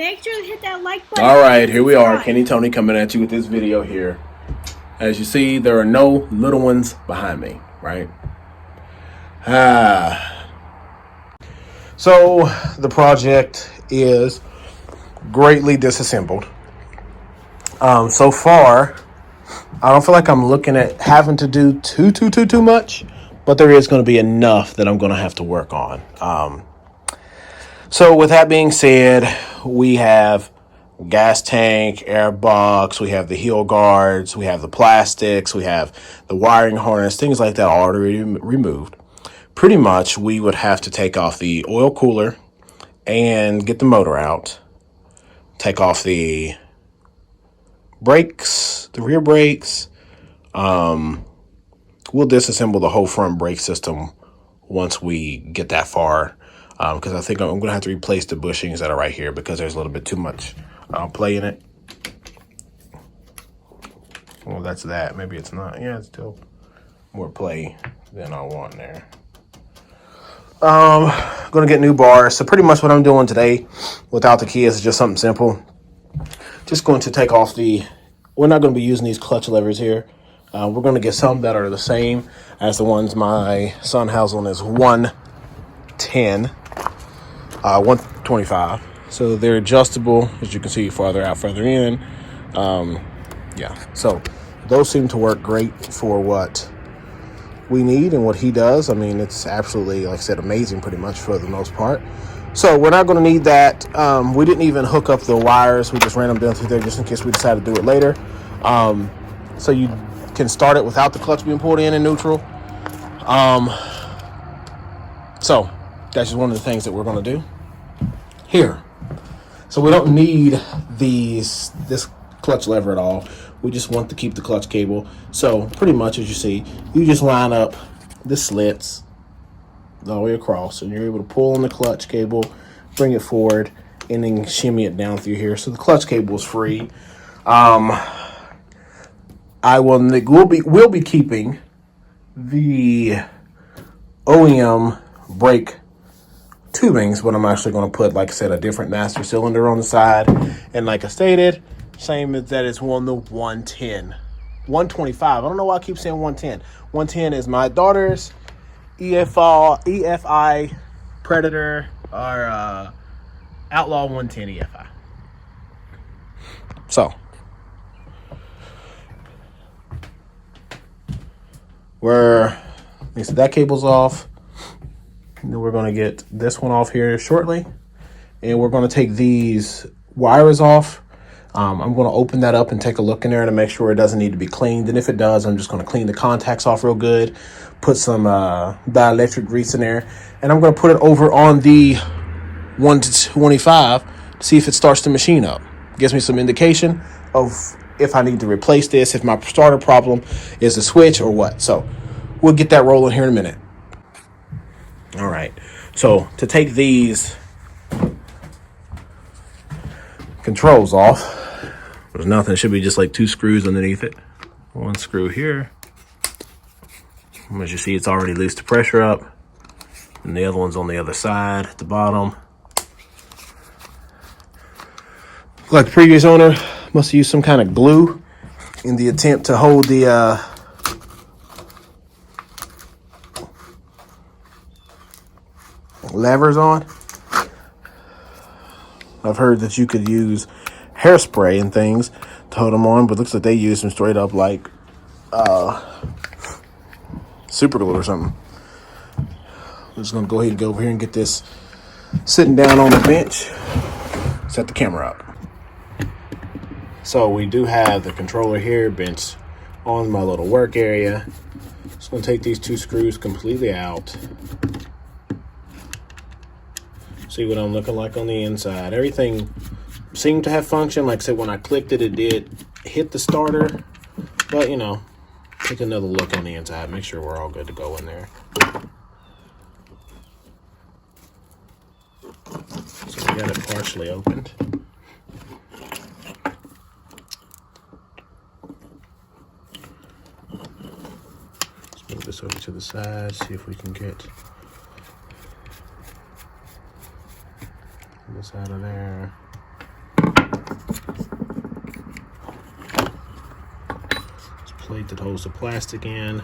Make sure to hit that like button. All right, here we are. Kenny Tony coming at you with this video here. As you see, there are no little ones behind me, right? So the project is greatly disassembled. So far, I don't feel like I'm looking at having to do too much, but there is going to be enough that I'm going to have to work on. So with that being said, we have gas tank, air box, we have the heel guards, we have the plastics, we have the wiring harness, things like that already removed. Pretty much we would have to take off the oil cooler and get the motor out, take off the brakes, the rear brakes. We'll disassemble the whole front brake system once we get that far, because I think I'm going to have to replace the bushings that are right here because there's a little bit too much play in it. Well, that's that. Maybe it's not. Yeah, it's still more play than I want there. Going to get new bars. So pretty much what I'm doing today without the kids is just something simple. Just going to take off we're not going to be using these clutch levers here. We're going to get some that are the same as the ones my son has on his 110, 125. So they're adjustable, as you can see, farther out, further in. Yeah, so those seem to work great for what we need and what he does. I mean, it's absolutely, like I said, amazing pretty much for the most part. So we're not going to need that. We didn't even hook up the wires. We just ran them down through there just in case we decide to do it later. So you can start it without the clutch being pulled in neutral. So that's just one of the things that we're going to do here. So we don't need this clutch lever at all. We just want to keep the clutch cable. So pretty much, as you see, you just line up the slits all the way across, and you're able to pull on the clutch cable, bring it forward, and then shimmy it down through here. So the clutch cable is free. We'll be keeping the OEM brake tubings, but I'm actually going to put, like I said, a different master cylinder on the side. And like I stated, same as that, it's on the 110. 125. I don't know why I keep saying 110. 110 is my daughter's EFI Predator, or Outlaw 110 EFI. So that cable's off. And then we're going to get this one off here shortly. And we're going to take these wires off. I'm going to open that up and take a look in there to make sure it doesn't need to be cleaned. And if it does, I'm just going to clean the contacts off real good. Put some dielectric grease in there. And I'm going to put it over on the 125 to see if it starts the machine up. Gives me some indication of if I need to replace this, if my starter problem is the switch or what. So we'll get that rolling here in a minute. All right, so to take these controls off, there's nothing. It should be just like 2 screws underneath it. 1 screw here. As you see, it's already loosed the pressure up. And the other one's on the other side at the bottom. Like the previous owner must have used some kind of glue in the attempt to hold the levers on. I've heard that you could use hairspray and things to hold them on, but it looks like they use them straight up like super glue or something. I'm just gonna go ahead and go over here and get this sitting down on the bench. Set the camera up. So we do have the controller here bent on my little work area. Just gonna take these 2 screws completely out. See what I'm looking like on the inside. Everything seemed to have function. Like I said, when I clicked it, it did hit the starter. But, you know, take another look on the inside. Make sure we're all good to go in there. So we got it partially opened. Let's move this over to the side, see if we can get this out of there. plate that holds the plastic in,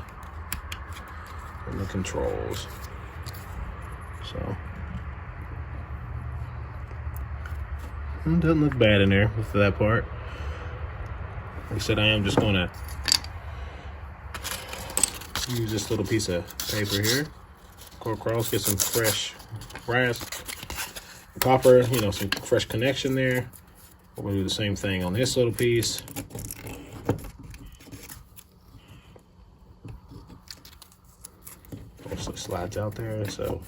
and the controls. So it doesn't look bad in there for that part. Like I said, I am just gonna use this little piece of paper here, go across, get some fresh brass, copper, you know, some fresh connection there. We're gonna do the same thing on this little piece. Also slides out there, so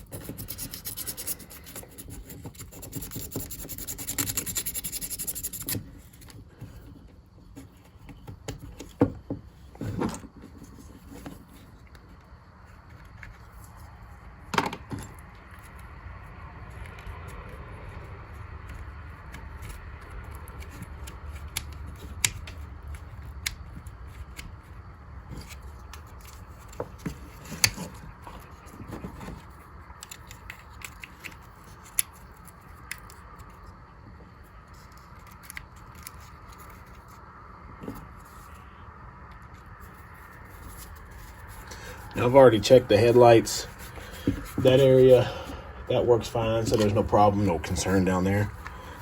now I've already checked the headlights. That area, that works fine, so there's no problem, no concern down there.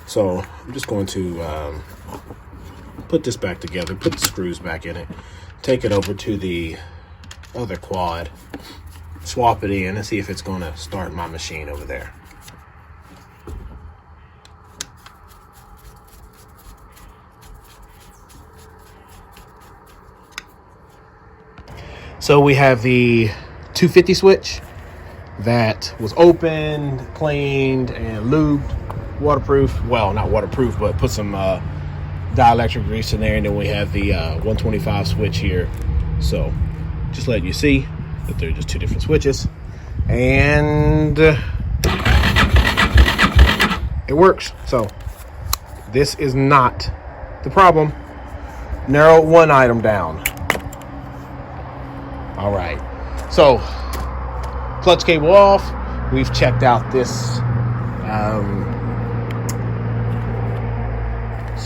So I'm just going to put this back together, put the screws back in it, take it over to the other quad, swap it in, and see if it's going to start my machine over there. So we have the 250 switch that was opened, cleaned, and lubed, waterproof. Well, not waterproof, but put some dielectric grease in there. And then we have the 125 switch here. So just letting you see that they're just two different switches. And it works. So this is not the problem. Narrow one item down. All right, so clutch cable off. We've checked out this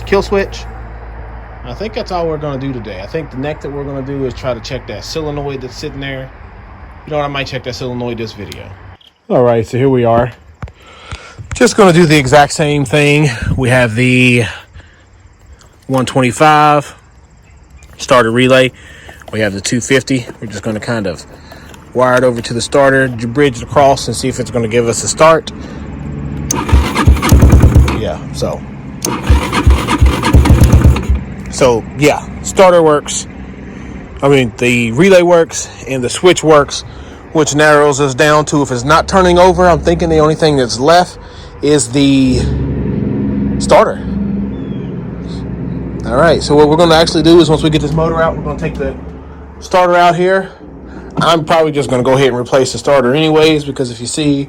kill switch. I think that's all we're going to do today. I think the next that we're going to do is try to check that solenoid that's sitting there. You know what? I might check that solenoid this video. All right, so here we are. Just going to do the exact same thing. We have the 125 starter relay. We have the 250. We're just going to kind of wire it over to the starter, bridge it across, and see if it's going to give us a start. Yeah, so yeah, starter works. I mean, the relay works and the switch works, which narrows us down to, if it's not turning over, I'm thinking the only thing that's left is the starter. All right, so what we're going to actually do is, once we get this motor out, we're going to take the starter out here. I'm probably just going to go ahead and replace the starter anyways, because if you see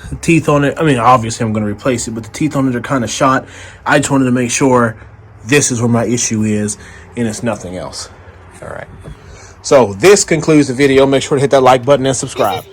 the teeth on it, I mean, obviously I'm going to replace it, but the teeth on it are kind of shot. I just wanted to make sure this is where my issue is and it's nothing else. All right, so this concludes the video. Make sure to hit that like button and subscribe.